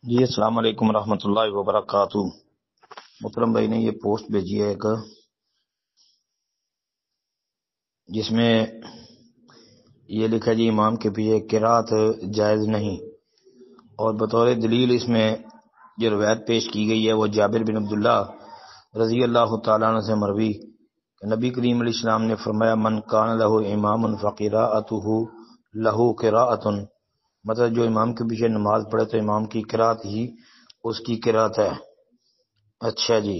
جی السلام علیکم ورحمۃ اللہ وبرکاتہ۔ محترم بھائی نے یہ پوسٹ بھیجی ہے ایک، جس میں یہ لکھا جی امام کے پیچھے قرات جائز نہیں، اور بطور دلیل اس میں جو روایت پیش کی گئی ہے وہ جابر بن عبداللہ رضی اللہ تعالیٰ عنہ سے مروی کہ نبی کریم علیہ السلام نے فرمایا من کان لہ امام فقراءتہ لہ قراءۃ، مطلب جو امام کے پیچھے نماز پڑھے تو امام کی قرات ہی اس کی قرات ہے۔ اچھا جی،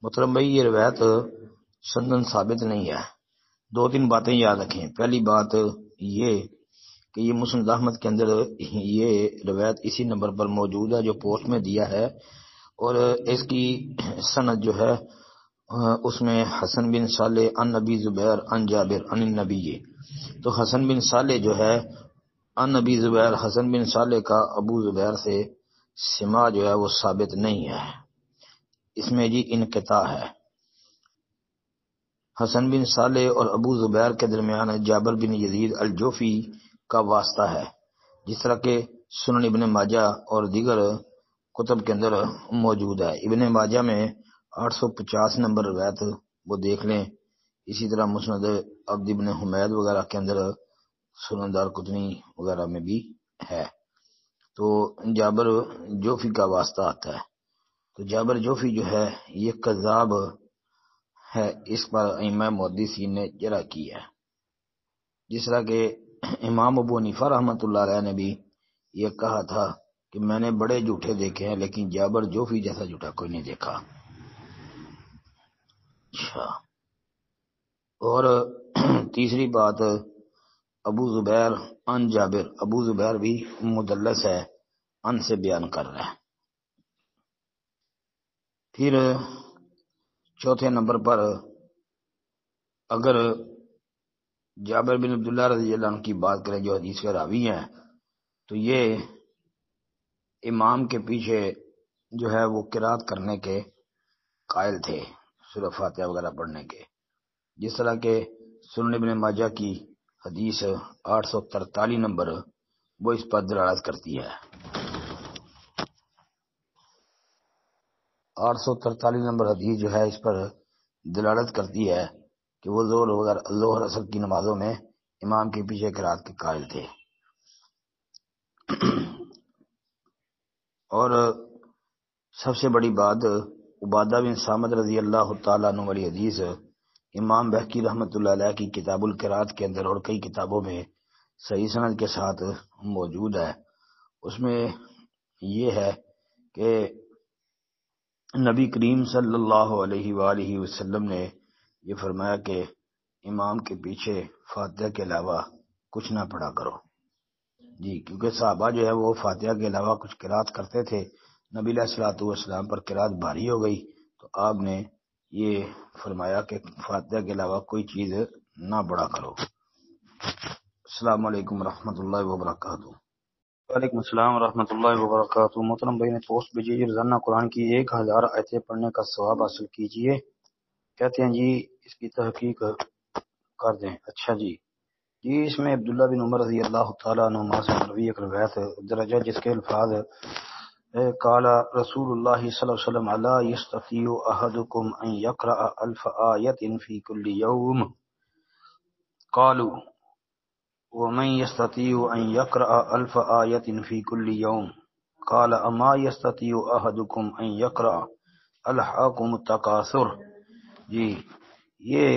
محترم بھائی یہ روایت سندن ثابت نہیں ہے۔ دو تین باتیں یاد رکھیں۔ پہلی بات یہ کہ یہ مسند احمد کے اندر یہ روایت اسی نمبر پر موجود ہے جو پوسٹ میں دیا ہے، اور اس کی سند جو ہے اس میں حسن بن صالح ان نبی زبیر ان جابر ان النبی، تو حسن بن صالح جو ہے ان نبی زبیر، حسن بن صالح کا ابو زبیر سے سما جو ہے وہ ثابت نہیں ہے، اس میں جی انقطاع ہے۔ حسن بن صالح اور ابو زبیر کے درمیان جابر بن یزید الجوفی کا واسطہ ہے، جس طرح کہ سنن ابن ماجہ اور دیگر کتب کے اندر موجود ہے۔ ابن ماجہ میں 850 نمبر روایت وہ دیکھ لیں، اسی طرح مسند عبد ابن حمید وغیرہ کے اندر، سنن دارقطنی وغیرہ میں بھی ہے، تو جابر جوفی کا واسطہ آتا ہے۔ تو جابر جوفی جو ہے یہ کذاب ہے، اس پر ائمہ محدثین نے جرح کی ہے، جس طرح کہ امام ابو حنیفہ رحمۃ اللہ علیہ نے بھی یہ کہا تھا کہ میں نے بڑے جھوٹے دیکھے ہیں لیکن جابر جوفی جیسا جھوٹا کوئی نہیں دیکھا۔ اچھا، اور تیسری بات ابو زبیر ان جابر، ابو زبیر بھی مدلس ہے، ان سے بیان کر رہا ہے۔ پھر چوتھے نمبر پر اگر جابر بن عبداللہ رضی اللہ عنہ کی بات کریں جو حدیث کے راوی ہیں، تو یہ امام کے پیچھے جو ہے وہ قرات کرنے کے قائل تھے، سورہ فاتحہ وغیرہ پڑھنے کے، جس طرح کہ سنن ابن ماجہ کی حدیث 843 نمبر وہ اس پر دلالت کرتی ہے۔ 843 نمبر حدیث جو ہے اس پر دلالت کرتی ہے کہ وہ ظہر اثر کی نمازوں میں امام کے پیچھے قرات کے قائل تھے۔ اور سب سے بڑی بات عبادہ بن صامت رضی اللہ تعالیٰ عنہ والی حدیث امام بہقی رحمۃ اللہ علیہ کی کتاب القرات کے اندر اور کئی کتابوں میں صحیح سند کے ساتھ موجود ہے۔ اس میں یہ ہے کہ نبی کریم صلی اللہ علیہ وآلہ وسلم نے یہ فرمایا کہ امام کے پیچھے فاتحہ کے علاوہ کچھ نہ پڑھا کرو جی، کیونکہ صحابہ جو ہے وہ فاتحہ کے علاوہ کچھ قرات کرتے تھے، نبی علیہ الصلوۃ والسلام پر قرات بھاری ہو گئی تو آپ نے یہ فرمایا کہ فاتحہ کے علاوہ کوئی چیز نہ پڑھا کرو۔ السلام علیکم ورحمۃ اللہ وبرکاتہ۔ وعلیکم السلام ورحمۃ اللہ وبرکاتہ۔ محترم بھائی نے پوسٹ بھیجی ہے روزانہ قرآن کی 1000 آیتیں پڑھنے کا ثواب حاصل کیجئے، کہتے ہیں جی اس کی تحقیق کر دیں۔ اچھا جی، اس میں عبداللہ بن عمر رضی اللہ تعالیٰ عنہما سے مروی ایک روایت درجہ جس کے الفاظ قال رسول اللہ صلی اللہ علیہ وسلم الا یستطیع احدکم ان یقرأ 1000 آیۃ فی کل یوم قالوا ومن يستطيع أن يقرأ 1000 آية في كل يوم قال أما يستطيع أحدكم أن يقرأ ألهاكم التكاثر۔ جی یہ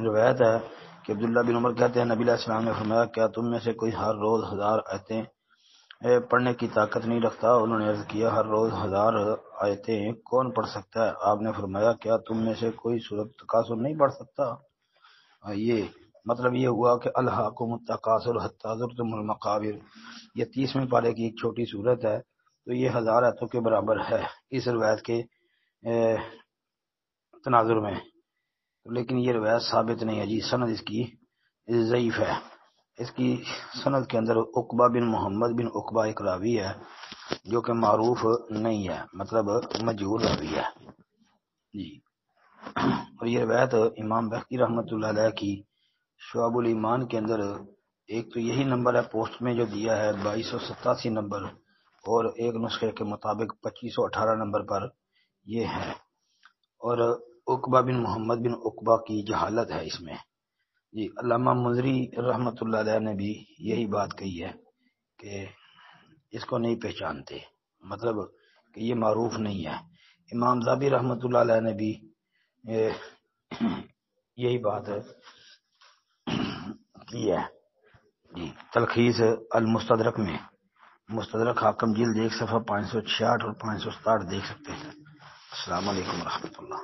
روایت ہے کہ عبداللہ بن عمر کہتے ہیں نبی علیہ السلام نے فرمایا کیا تم میں سے کوئی ہر روز 1000 آیتیں پڑھنے کی طاقت نہیں رکھتا؟ انہوں نے عرض کیا ہر روز 1000 آیتیں کون پڑھ سکتا ہے؟ آپ نے فرمایا کیا تم میں سے کوئی سورۃ تکاثر نہیں پڑھ سکتا؟ یہ مطلب یہ ہوا کہ الہاکم التکاثر حتی زرتم المقابر، یہ 30ویں پارے کی ایک چھوٹی صورت ہے، تو یہ 1000 آیتوں کے برابر ہے اس روایت کے تناظر میں، لیکن یہ روایت ثابت نہیں ہے جی، سند اس کی ضعیف ہے۔ اس کی سند کے اندر عقبہ بن محمد بن عقبہ ایک راوی ہے جو کہ معروف نہیں ہے، مطلب مجہول راوی ہے جی۔ اور یہ روایت امام بہقی رحمۃ اللہ علیہ کی شعب الایمان کے اندر ایک تو یہی نمبر ہے پوسٹ میں جو دیا ہے 2287 نمبر، اور ایک نسخے کے مطابق 2518 نمبر پر یہ ہے، اور عقبہ بن محمد بن عقبہ کی جہالت ہے اس میں جی۔ علامہ منذری رحمۃ اللہ علیہ نے بھی یہی بات کہی ہے کہ اس کو نہیں پہچانتے، مطلب کہ یہ معروف نہیں ہے۔ امام ذابی رحمۃ اللہ علیہ نے بھی یہی بات کی ہے جی۔ تلخیص المستدرک میں، مستدرک حاکم جلد 1 صفحہ 566 اور 567 دیکھ سکتے ہیں۔ السلام علیکم ورحمۃ اللہ۔